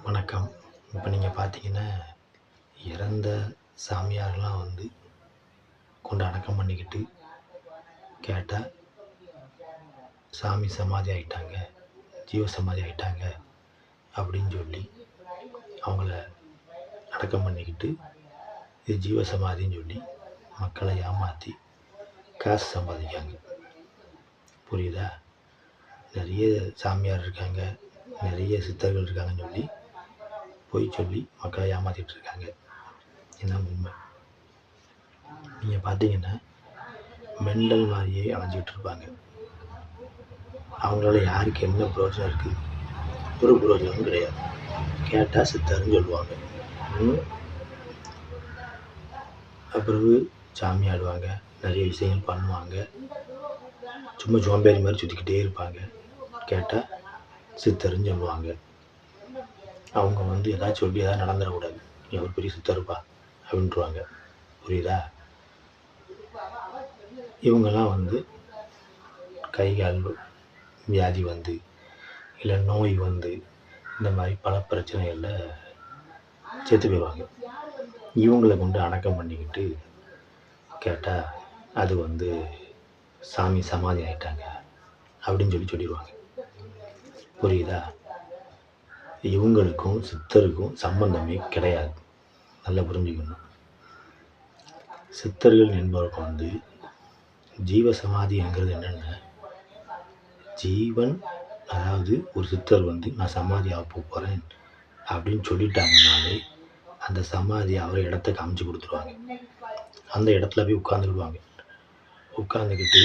வணக்கம். இப்போ நீங்கள் பார்த்தீங்கன்னா, இறந்த சாமியார்லாம் கொண்டு அடக்கம் பண்ணிக்கிட்டு கேட்டால், சாமி சமாதி ஆயிட்டாங்க, ஜீவ சமாதி ஆயிட்டாங்க அப்படின்னு சொல்லி அவங்கள அடக்கம் பண்ணிக்கிட்டு, இது ஜீவ சமாதின்னு சொல்லி மக்களை ஏமாற்றி காசு சம்பாதிக்காங்க. புரியுதா? நிறைய சாமியார் இருக்காங்க, நிறைய சித்தர்கள் இருக்காங்கன்னு சொல்லி பொய் சொல்லி மக்களை ஏமாற்றிட்டு இருக்காங்க. இதுதான் உண்மை. நீங்கள் பார்த்தீங்கன்னா, மெண்டல் மாதிரியே அலைஞ்சிக்கிட்டு இருப்பாங்க. அவங்களால யாருக்கு என்ன பிரயோஜனம் இருக்குது? ஒரு பிரயோஜனமும் கிடையாது. கேட்டால் சித்தர்னு சொல்லுவாங்க. அப்புறம் சாமி ஆடுவாங்க, நிறைய விஷயங்கள் பண்ணுவாங்க. சும்மா ஜோம்பேறி மாதிரி சுற்றிக்கிட்டே இருப்பாங்க. கேட்டால் சித்தர்னு சொல்லுவாங்க. அவங்க ஏதாச்சும் சொல்லி ஏதாவது நடந்துடக்கூடாது, நீ ஒரு பெரிய சித்தருப்பா அப்படின்ட்டுருவாங்க. புரியுதா? இவங்கெல்லாம் கை கால் வியாதி இல்லை நோய் இந்த மாதிரி பல பிரச்சனைகளில் செத்து போயிடுவாங்க. இவங்களை கொண்டு அடக்கம் பண்ணிக்கிட்டு கேட்டால் அது சாமி சமாதி ஆகிட்டாங்க அப்படின்னு சொல்லிடுவாங்க. புரியுதா? இவங்களுக்கும் சித்தருக்கும் சம்பந்தமே கிடையாது. நல்லா புரிஞ்சுக்கணும். சித்தர்கள் என்பவருக்கு ஜீவ சமாதி என்கிறது என்னென்ன, ஜீவன், அதாவது ஒரு சித்தர் நான் சமாதி ஆக போகிறேன் அப்படின்னு சொல்லிட்டாங்கனாலே அந்த சமாதி அவரை இடத்த காமிச்சு கொடுத்துருவாங்க. அந்த இடத்துல போய் உட்காந்துக்கிடுவாங்க. உட்காந்துக்கிட்டு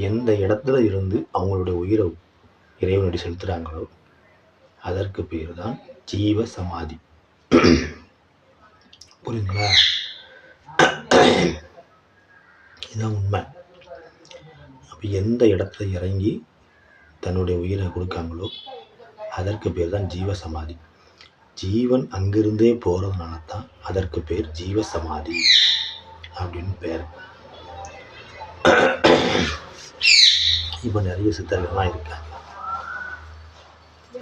எந்த இடத்துல இருந்து அவங்களுடைய உயிரை இறைவனுடைய செலுத்துகிறாங்களோ அதற்கு பேர் தான் ஜீவ சமாதி. புரியுதுங்களா? இதுதான் உண்மை. அப்போ எந்த இடத்துல இறங்கி தன்னுடைய உயிரை கொடுக்காங்களோ அதற்கு பேர் தான் ஜீவ சமாதி. ஜீவன் அங்கிருந்தே போகிறதுனால தான் அதற்கு பேர் ஜீவ சமாதி அப்படின்னு பேர். இப்போ நிறைய சித்தர்கள்லாம் இருக்காங்க.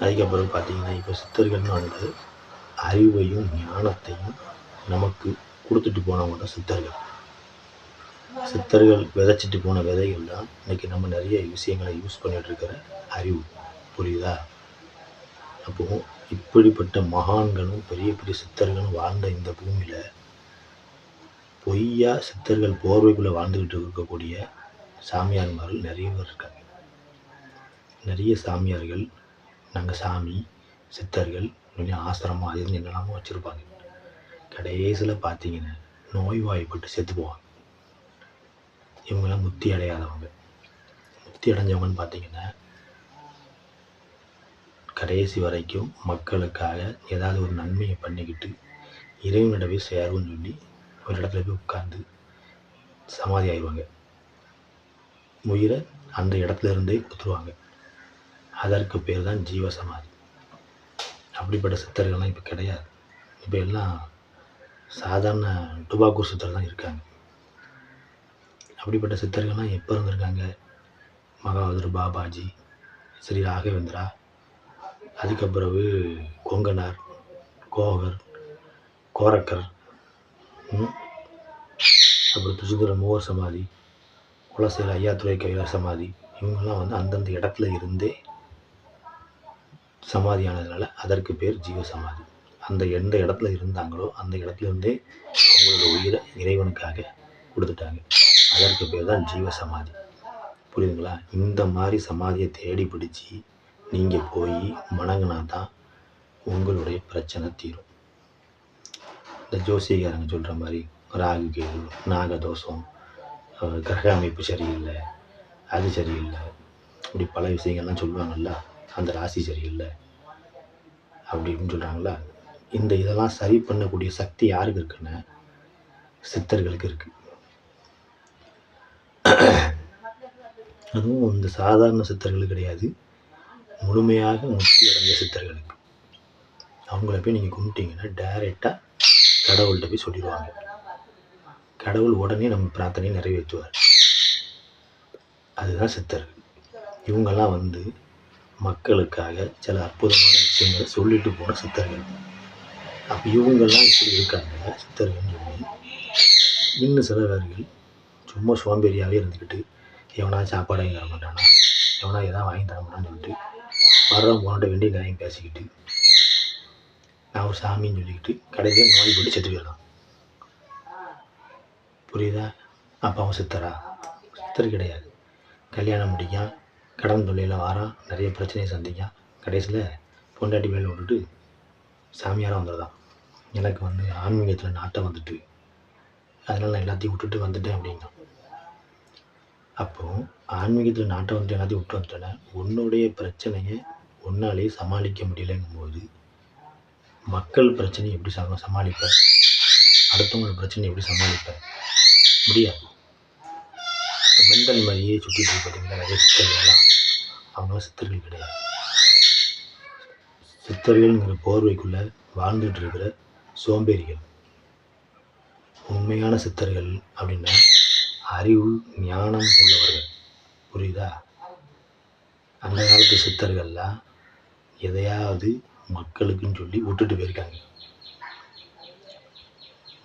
அதுக்கப்புறம் பார்த்தீங்கன்னா, இப்போ சித்தர்கள்னு அறிவையும் ஞானத்தையும் நமக்கு கொடுத்துட்டு போனவங்க தான் சித்தர்கள். சித்தர்கள் விதைச்சிட்டு போன விதைகள் தான் இன்றைக்கி நம்ம நிறைய விஷயங்களை யூஸ் பண்ணிகிட்டு இருக்கிற அறிவு. புரியுதா? அப்போது இப்படிப்பட்ட மகான்களும் பெரிய பெரிய சித்தர்களும் வாழ்ந்த இந்த பூமியில் பொய்யா சித்தர்கள் போர்வைக்குள்ளே வாழ்ந்துக்கிட்டு இருக்கக்கூடிய சாமியார்மார்கள் நிறைய பேர் இருக்காங்க. நிறைய சாமியார்கள் நாங்கள் சாமி சித்தர்கள் ஆசிரமம் அது என்னெல்லாமோ வச்சுருப்பாங்க. கடைசியில் பார்த்தீங்கன்னா நோய்வாய்ப்பட்டு செத்து போவாங்க. இவங்கெல்லாம் முக்தி அடையாதவங்க. முக்தி அடைஞ்சவங்கன்னு பார்த்தீங்கன்னா கடைசி வரைக்கும் மக்களுக்காக ஏதாவது ஒரு நன்மையை பண்ணிக்கிட்டு இறைவனிடவே சேரும்னு சொல்லி ஒரு இடத்துல போய் உட்கார்ந்து சமாதி ஆயிடுவாங்க. உயிரை அந்த இடத்துல இருந்தே கொடுத்துருவாங்க. அதற்கு பேர் தான் ஜீவ சமாதி. அப்படிப்பட்ட சித்தர்கள்லாம் இப்போ கிடையாது. இப்போ எல்லாம் சாதாரண டுபாக்கூர் சித்தர் தான் இருக்காங்க. அப்படிப்பட்ட சித்தர்கள்லாம் எப்போ இருந்திருக்காங்க? மகாவதர் பாபாஜி, ஸ்ரீ ராகவேந்திரா, அதுக்கப்புறவு கொங்கனார், கோகர், கோரக்கர், அப்புறம் துசுதுர மூவர் சமாதி, குலசேல ஐயாத்துறை கைலாச சமாதி, இவங்கெல்லாம் அந்தந்த இடத்துல இருந்தே சமாதியானதுனால அதற்கு பேர் ஜீவ சமாதி. அந்த எந்த இடத்துல இருந்தாங்களோ அந்த இடத்துல இருந்தே அவங்களோட உயிரை இறைவனுக்காக கொடுத்துட்டாங்க. அதற்கு பேர் தான் ஜீவ சமாதி. புரியுதுங்களா? இந்த மாதிரி சமாதியை தேடி பிடிச்சி நீங்கள் போய் வணங்கினா தான் உங்களுடைய பிரச்சனை தீரும். இந்த ஜோசியக்காரங்க சொல்கிற மாதிரி ராகு கேது, நாகதோஷம், கிரக அமைப்பு சரியில்லை, அது சரியில்லை, இப்படி பல விஷயங்கள்லாம் சொல்லுவாங்கள்ல, அந்த ராசி சரியில்லை அப்படின்னு சொல்கிறாங்களா. இதெல்லாம் சரி பண்ணக்கூடிய சக்தி யாருக்கு இருக்குன்னா சித்தர்களுக்கு இருக்குது. அதுவும் இந்த சாதாரண சித்தர்களுக்கு கிடையாது, முழுமையாக முக்தி அடைஞ்ச சித்தர்களுக்கு. அவங்கள போய் நீங்கள் கும்பிட்டீங்கன்னா டைரெக்டாக கடவுள்கிட்ட போய் சொல்லிடுவாங்க. கடவுள் உடனே நம்ம பிரார்த்தனையை நிறைவேற்றுவார். அதுதான் சித்தர்கள். இவங்கெல்லாம் மக்களுக்காக சில அற்புதமான விஷயங்களை சொல்லிட்டு போன சித்தர்கள். அப்போ இவங்கெல்லாம் இப்படி இருக்காங்க சித்தர்கள்னு சொல்லி. இன்னும் சில பேர்கள் சும்மா சோம்பேறியாகவே இருந்துக்கிட்டு எவனா சாப்பாடு வாங்கி தர மாட்டானா, எவனா எதாவது வாங்கி தர மாட்டான்னு சொல்லிட்டு வர்றவன் போனட்ட வேண்டிய நியாயம் பேசிக்கிட்டு நான் ஒரு சாமின்னு சொல்லிக்கிட்டு கடைசியில் நோய் போட்டு செத்து போயிடலாம். புரியுதா? அப்போ அவன் சித்தரா? சித்தர் கிடையாது. கல்யாணம் முடிக்கான், கடன் தொல்லையில் வாரான், நிறைய பிரச்சனையை சந்திக்கான், கடைசியில் பொண்டாட்டி வேலை விட்டுட்டு சாமியாராக வந்துடுதான். எனக்கு வந்து ஆன்மீகத்தில் நாட்டம் வந்துட்டு அதனால் நான் எல்லாத்தையும் விட்டுட்டு வந்துட்டேன் அப்படிங்க. அப்போது ஆன்மீகத்தில் நாட்டம் வந்துட்டு எல்லாத்தையும் விட்டு வந்துட்டேன்னா உன்னுடைய பிரச்சனையை உன்னாலே சமாளிக்க முடியலைங்கும் போது மக்கள் பிரச்சனையை எப்படி சமாளிப்ப? அடுத்தவங்களோட பிரச்சனையை எப்படி சமாளிப்ப? முடியாது. மெண்டல் மாதிரியே சுற்றிட்டு பார்த்தீங்கன்னா நிறைய சித்தர்கள்லாம் அவங்களாம் சித்தர்கள் கிடையாது. சித்தர்கள்ங்கிற போர்வைக்குள்ளே வாழ்ந்துட்டு இருக்கிற சோம்பேறிகள். உண்மையான சித்தர்கள் அப்படின்னா அறிவு ஞானம் உள்ளவர்கள். புரியுதா? அந்த காலத்து சித்தர்கள்லாம் எதையாவது மக்களுக்குன்னு சொல்லி விட்டுட்டு போயிருக்காங்க.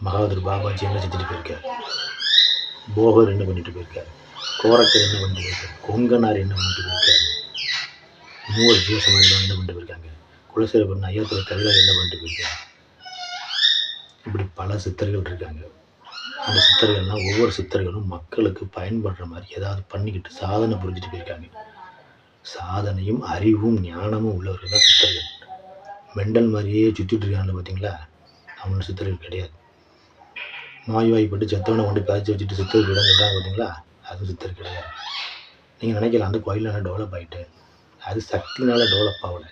மகாதூர் பாபாஜி என்ன செஞ்சுட்டு போயிருக்காரு, போகர் என்ன பண்ணிட்டு போயிருக்காரு, கோரக்கர் என்ன பண்ணிட்டு போயிருக்காரு, கொங்கனார் என்ன பண்ணிட்டு போயிருக்காரு, மூவர் ஜீவசமாதிகள் என்ன பண்ணிட்டு போயிருக்காங்க, குலசேகரன் ஐயாத்துறை கவிதார் என்ன பண்ணிட்டு போயிருக்காங்க. இப்படி பல சித்தர்கள் இருக்காங்க. அந்த சித்தர்கள்லாம் ஒவ்வொரு சித்தர்களும் மக்களுக்கு பயன்படுற மாதிரி ஏதாவது பண்ணிக்கிட்டு சாதனை புரிஞ்சுட்டு போயிருக்காங்க. சாதனையும் அறிவும் ஞானமும் உள்ளவர்கள் தான் சித்தர்கள். மெண்டல் மாதிரியே சுற்றிட்டு இருக்காங்க பார்த்தீங்களா, அவங்க சித்தர்கள் கிடையாது. நோய்வாய்ப்பட்டு செத்தவனை கொண்டு பதிச்சு வச்சுட்டு சித்தர் பீடம் சொல்கிறாங்க பார்த்தீங்களா, அது சித்தர் கிடையாது. நீங்கள் நினைக்கலாம் அந்த கோயிலில் நான் டெவலப் ஆகிட்டேன், அது சக்தினால டெவலப் ஆகலை,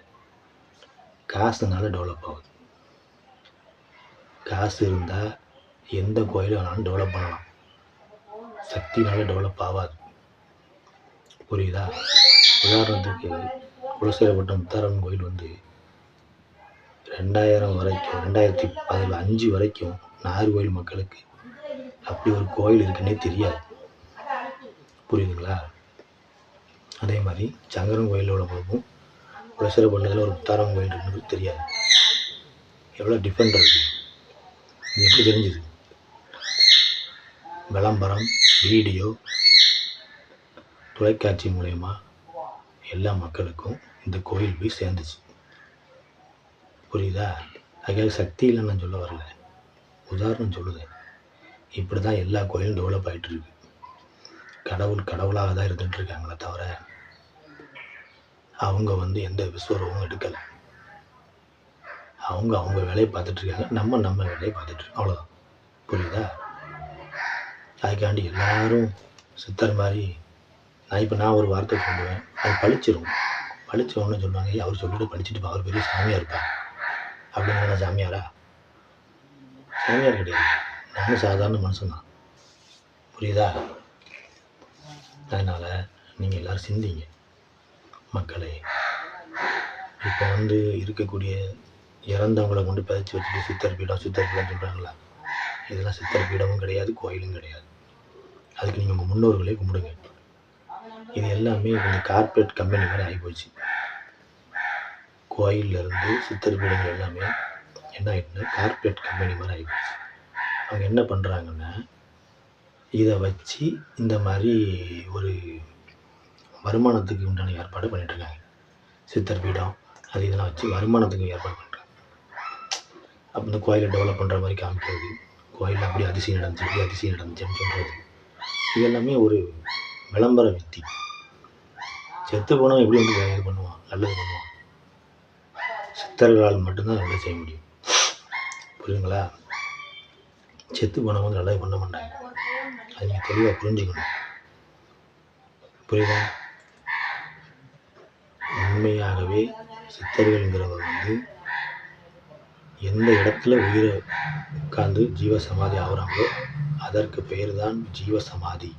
காசுனால டெவலப் ஆகுது. காசு இருந்தால் எந்த கோயிலை வேணாலும் டெவலப் பண்ணலாம், சக்தினால டெவலப் ஆகாது. புரியுதா? உதாரணத்துக்கு குலசேகரப்பட்டம் முத்தாரம்மன் கோயில் வந்து 2000 வரைக்கும் 2015 வரைக்கும் நாகர்கோவில் மக்களுக்கு அப்படி ஒரு கோயில் இருக்குன்னே தெரியாது. புரியுதுங்களா? அதே மாதிரி சங்கரன் கோயிலோட போகும் குலசேகரப்பட்டத்தில் ஒரு முத்தாரம்மன் கோயில் இருக்குன்னு தெரியாது. எவ்வளோ டிஃப்ரெண்ட் இருக்குது. இது எப்படி தெரிஞ்சுது? விளம்பரம், வீடியோ, தொலைக்காட்சி மூலயமா எல்லா மக்களுக்கும் இந்த கோயில் போய் சேர்ந்துச்சு. புரியுதா? அதுக்காக சக்தி இல்லைன்னு நான் சொல்ல வரல, உதாரணம் சொல்லுதேன். இப்படி தான் எல்லா கோயிலும் டெவலப் ஆகிட்டு இருக்கு. கடவுளாக தான் இருந்துகிட்டு இருக்காங்களே தவிர அவங்க வந்து எந்த விஸ்வரூபமும் எடுக்கலை. அவங்க வேலையை பார்த்துட்டு இருக்காங்க, நம்ம வேலையை பார்த்துட்டு இருக்கோம், அவ்வளோதான். புரியுதா? அதுக்காண்டி எல்லாரும் சித்தர் மாதிரி நான் ஒரு வார்த்தை சொல்லுவேன், அது பழிச்சிடும். பழிச்சவொன்னு சொல்லுவாங்க, அவர் சொல்லிட்டு படிச்சுட்டு அவர் பெரிய சாமியாக இருப்பார் அப்படிங்கிற. நான் சாமியாரா? சாமியார் கிடையாது, நானும் சாதாரண மனுஷன்தான். புரியுதா? அதனால் நீங்கள் எல்லோரும் சிந்திங்க மக்களே. இப்போ வந்து இருக்கக்கூடிய இறந்தவங்களை கொண்டு பதிச்சு வச்சுட்டு சித்தர் பீடம் சொல்கிறாங்களா, இதெல்லாம் சித்தர் பீடமும் கிடையாது, கோயிலும் கிடையாது. அதுக்கு நீங்கள் உங்கள் முன்னோர்களே கும்பிடுங்க. இது எல்லாமே இந்த கார்ப்பரேட் கம்பெனி மாதிரி ஆகிப்போச்சு. கோயிலிருந்து சித்தர் பீடங்கள் எல்லாமே என்ன ஆகிட்டுனா கார்ப்பரேட் கம்பெனி மாதிரி ஆகிப்போச்சு. அவங்க என்ன பண்ணுறாங்கன்னா இதை வச்சு இந்த மாதிரி ஒரு வருமானத்துக்கு உண்டான ஏற்பாடு பண்ணிட்டுருக்காங்க. சித்தர் பீடம் அது இதெல்லாம் வச்சு வருமானத்துக்கு ஏற்பாடு பண்ணுறாங்க. அப்போ இந்த கோயிலை டெவலப் பண்ணுற மாதிரி காமிக்கிறது, கோயிலில் அப்படி அதிசயம் நடந்துச்சுன்னு சொல்கிறது, இது எல்லாமே ஒரு விளம்பர வித்தி. செத்து போனால் எப்படி வந்து இது பண்ணுவான், நல்லது பண்ணுவான். சித்தர்களால் மட்டும்தான் நல்லது செய்ய முடியும். புரியுதுங்களா? செத்து போனவங்க வந்து நல்லது பண்ண மாட்டாங்க. அது நீங்கள் தெளிவாக புரிஞ்சுக்கணும். புரியுதா? உண்மையாகவே சித்தர்கள்ங்கிறவர் வந்து எந்த இடத்துல உயிரை உட்கார்ந்து ஜீவசமாதி ஆகுறாங்களோ அதற்கு பேர் தான் ஜீவசமாதி.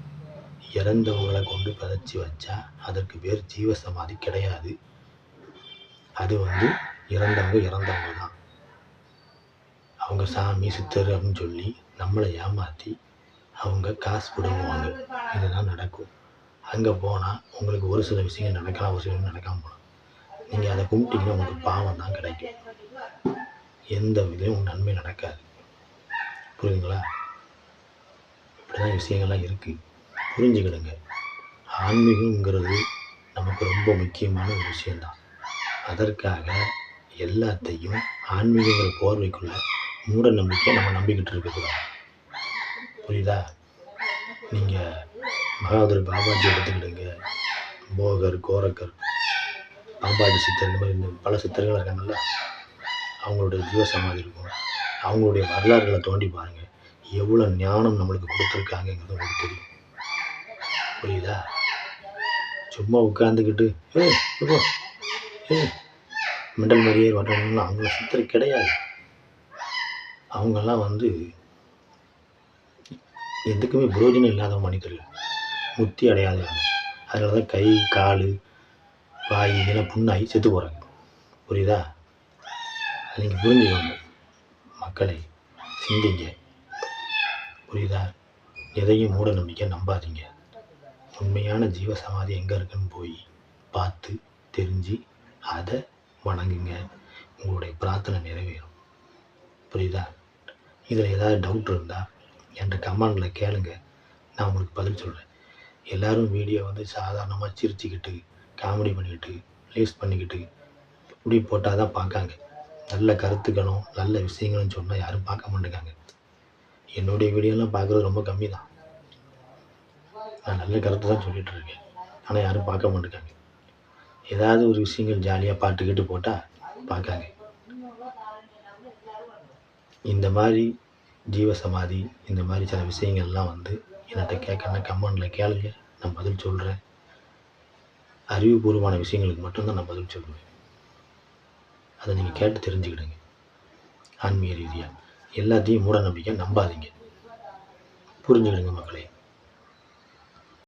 இறந்தவங்களை கொண்டு பதிச்சு வச்சா அதற்கு பேர் ஜீவசமாதி கிடையாது. அது வந்து இறந்தவங்க தான். அவங்க சாமி சித்தர் அப்படின்னு சொல்லி நம்மளை ஏமாற்றி அவங்க காசு பிடுங்குவாங்க. இதுதான் நடக்கும். அங்கே போனால் உங்களுக்கு ஒரு சில விஷயங்கள் நடக்கலாம், ஒரு சில நடக்காமல் போகலாம். நீங்கள் அதை கும்பிட்டீங்கன்னா உங்களுக்கு பாவம் தான் கிடைக்கும், எந்த விதையும் நன்மை நடக்காது. புரியுதுங்களா? இப்படிதான் விஷயங்கள்லாம் இருக்குது, புரிஞ்சுக்கிடுங்க. ஆன்மீகங்கிறது நமக்கு ரொம்ப முக்கியமான ஒரு விஷயந்தான். அதற்காக எல்லாத்தையும் ஆன்மீகங்கிற போர்வைக்குள்ள மூட நம்பிக்கை நம்ம நம்பிக்கிட்டு இருக்கக்கூடாது. புரியுதா? நீங்கள் மகாவீர் பாபாஜி எடுத்துக்கிடுங்க, போகர், கோரக்கர், பாம்பாட்டி சித்தர், இந்த மாதிரி பல சித்தர்கள் இருக்காங்கல்ல, அவங்களுடைய ஜீவ சமாதி இருக்கும். அவங்களுடைய வரலாறுகளை தோண்டி பாருங்கள், எவ்வளோ ஞானம் நம்மளுக்கு கொடுத்துருக்காங்கங்கிறது உங்களுக்கு தெரியும். புரியுதா? சும்மா உட்காந்துக்கிட்டு மெண்டல் மாதிரியே வரணும்னா அவங்கள சித்தர் கிடையாது. அவங்கெல்லாம் எதுக்குமே பிரயோஜனம் இல்லாத மனிதர்கள், முத்தி அடையாதவங்க. அதனால தான் கை, கால், வாய் இதெல்லாம் புண்ணாகி செத்து போகிறாங்க. புரியுதா? அதை நீங்கள் புரிஞ்சுக்கோங்க மக்களை, சிந்திங்க. புரியுதா? எதையும் மூட நம்பிக்கை நம்பாதீங்க. உண்மையான ஜீவ சமாதி எங்கே இருக்குன்னு போய் பார்த்து தெரிஞ்சு அதை வணங்குங்க, உங்களுடைய பிரார்த்தனை நிறைவேறும். புரியுதா? இதில் ஏதாவது டவுட் இருந்தால் என்கிட்ட கமெண்டில் கேளுங்க, நான் உங்களுக்கு பதில் சொல்கிறேன். எல்லோரும் வீடியோ சாதாரணமாக சிரிச்சுக்கிட்டு, காமெடி பண்ணிக்கிட்டு, ரிலீஸ் பண்ணிக்கிட்டு இப்படி போட்டால் தான் பார்க்காங்க. நல்ல கருத்துக்களும் நல்ல விஷயங்களும் சொன்னால் யாரும் பார்க்க மாட்டேங்காங்க. என்னுடைய வீடியோலாம் பார்க்குறது ரொம்ப கம்மி தான். நான் நல்ல கருத்து தான் சொல்லிகிட்டு இருக்கேன், ஆனால் யாரும் பார்க்க மாட்டேங்காங்க. ஏதாவது ஒரு விஷயங்கள் ஜாலியாக பாட்டுக்கிட்டு போட்டால் பார்க்காங்க. இந்த மாதிரி ஜீவசமாதி, இந்த மாதிரி சில விஷயங்கள்லாம் என்கிட்ட கேட்கணும், கமெண்டில் கேளுங்க, நான் பதில் சொல்கிறேன். அறிவுபூர்வமான விஷயங்களுக்கு மட்டும்தான் நான் பதில் சொல்லுவேன். அதை நீங்கள் கேட்டு தெரிஞ்சுக்கிடுங்க. ஆன்மீக ரீதியாக எல்லாத்தையும் மூட நம்பிக்கை நம்பாதீங்க. புரிஞ்சுக்கிடுங்க மக்களே.